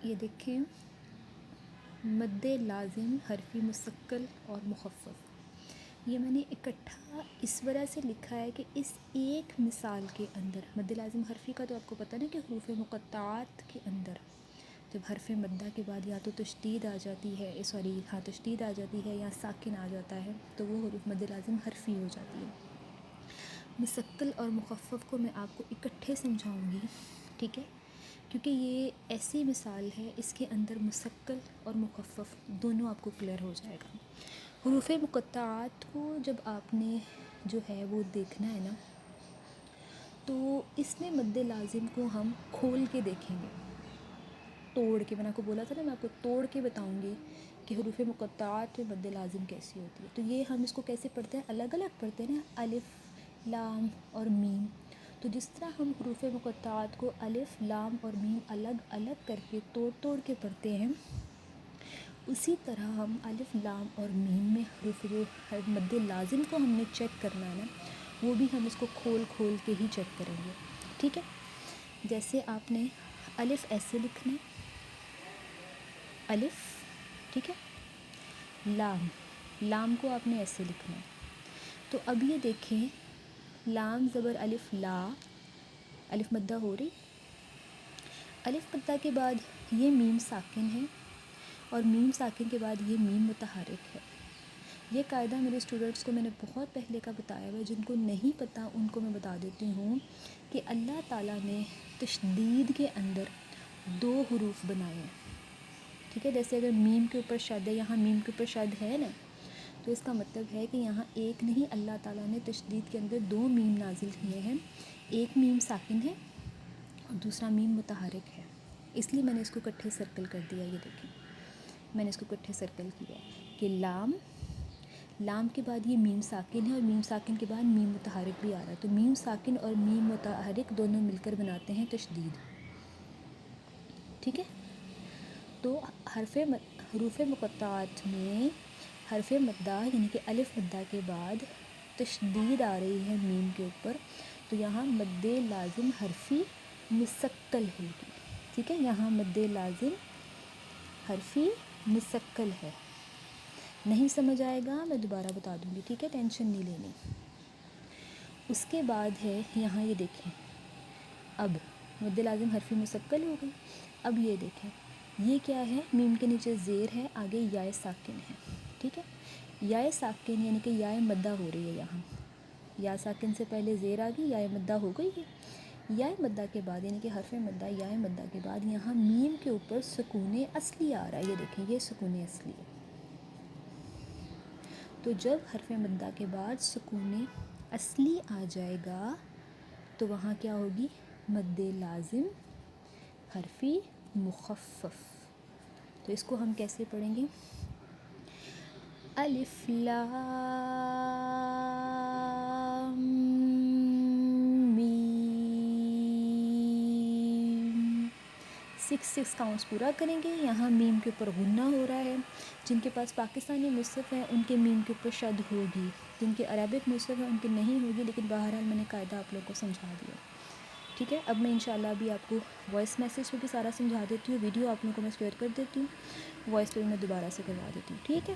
یہ دیکھیں، مد لازم حرفی مستقل اور مخفف، یہ میں نے اکٹھا اس وجہ سے لکھا ہے کہ اس ایک مثال کے اندر مد لازم حرفی کا تو آپ کو پتہ نا کہ حروف مقطعات کے اندر جب حرف مدہ کے بعد یا تو تشدید آ جاتی ہے، تشدید آ جاتی ہے یا ساکن آ جاتا ہے تو وہ حروف مد لازم حرفی ہو جاتی ہے۔ مستقل اور مخفف کو میں آپ کو اکٹھے سمجھاؤں گی، ٹھیک ہے، کیونکہ یہ ایسی مثال ہے اس کے اندر مستقل اور مخفف دونوں آپ کو کلیئر ہو جائے گا۔ حروف مقطعات کو جب آپ نے جو ہے وہ دیکھنا ہے نا، تو اس میں مد لازم کو ہم کھول کے دیکھیں گے، توڑ کے۔ میں نے آپ کو بولا تھا نا، میں آپ کو توڑ کے بتاؤں گی کہ حروف مقطعات میں مد لازم کیسی ہوتی ہے۔ تو یہ ہم اس کو کیسے پڑھتے ہیں، الگ الگ پڑھتے ہیں نا، الف، لام اور میم۔ تو جس طرح ہم حروف مقطعات کو الف، لام اور میم الگ الگ کر کے توڑ توڑ کے پڑھتے ہیں، اسی طرح ہم الف، لام اور میم میں حروف جو مد لازم کو ہم نے چیک کرنا ہے نا، وہ بھی ہم اس کو کھول کھول کے ہی چیک کریں گے، ٹھیک ہے۔ جیسے آپ نے الف ایسے لکھنا ہے، الف، ٹھیک ہے، لام کو آپ نے ایسے لکھنا ہے۔ تو اب یہ دیکھیں، لام زبر الف، لا، الف مدہ ہو رہی، الف مدہ کے بعد یہ میم ساکن ہے، اور میم ساکن کے بعد یہ میم متحرک ہے۔ یہ قاعدہ میرے اسٹوڈنٹس کو میں نے بہت پہلے کا بتایا ہوا ہے، جن کو نہیں پتہ ان کو میں بتا دیتی ہوں کہ اللہ تعالیٰ نے تشدید کے اندر 2 حروف بنائے ہیں، ٹھیک ہے۔ جیسے اگر میم کے اوپر شد ہے، یہاں میم کے اوپر شد ہے نا، تو اس کا مطلب ہے کہ یہاں ایک نہیں، اللہ تعالیٰ نے تشدید کے اندر 2 میم نازل کیے ہیں، ایک میم ساکن ہے اور دوسرا میم متحرک ہے۔ اس لیے میں نے اس کو اکٹھے سرکل کر دیا، یہ دیکھیں، میں نے اس کو اکٹھے سرکل کیا کہ لام کے بعد یہ میم ساکن ہے، اور میم ساکن کے بعد میم متحرک بھی آ رہا ہے، تو میم ساکن اور میم متحرک دونوں مل کر بناتے ہیں تشدید، ٹھیک ہے۔ تو حروف مقطعات میں حرف مدہ یعنی کہ الف مدہ کے بعد تشدید آ رہی ہے میم کے اوپر، تو یہاں مد لازم حرفی مثقل ہوگی، ٹھیک ہے، یہاں مد لازم حرفی مثقل ہے۔ نہیں سمجھ آئے گا میں دوبارہ بتا دوں گی، ٹھیک ہے، ٹینشن نہیں لینی۔ اس کے بعد ہے یہاں یہ دیکھیں، اب مد لازم حرفی مثقل ہو گئی۔ اب یہ دیکھیں، یہ کیا ہے، میم کے نیچے زیر ہے، آگے یائے ساکن ہے، ٹھیک ہے۔ یائے ساکن یعنی کہ یائے مدہ ہو رہی ہے، یہاں یا ساکن سے پہلے زیر آ گئی، یائے مدہ ہو گئی ہے۔ یائے مدہ کے بعد یعنی کہ حرف مدہ یائے مدہ کے بعد یہاں میم کے اوپر سکون اصلی آ رہا ہے، یہ دیکھیں، یہ سکون اصلی ہے۔ تو جب حرف مدہ کے بعد سکون اصلی آ جائے گا تو وہاں کیا ہوگی، مد لازم حرفی مخفف۔ تو اس کو ہم کیسے پڑھیں گے، الف لام میم، 6 کاؤنٹس پورا کریں گے۔ یہاں میم کے اوپر غنہ ہو رہا ہے، جن کے پاس پاکستانی مصحف ہیں ان کے میم کے اوپر شد ہوگی، جن کے عربک مصحف ہیں ان کے نہیں ہوگی، لیکن بہرحال میں نے قاعدہ آپ لوگوں کو سمجھا دیا، ٹھیک ہے۔ اب میں انشاءاللہ ابھی آپ کو وائس میسیج پہ بھی سارا سمجھا دیتی ہوں، ویڈیو آپ لوگوں کو میں شیئر کر دیتی ہوں، وائس پہ بھی میں دوبارہ سے کروا دیتی ہوں، ٹھیک ہے۔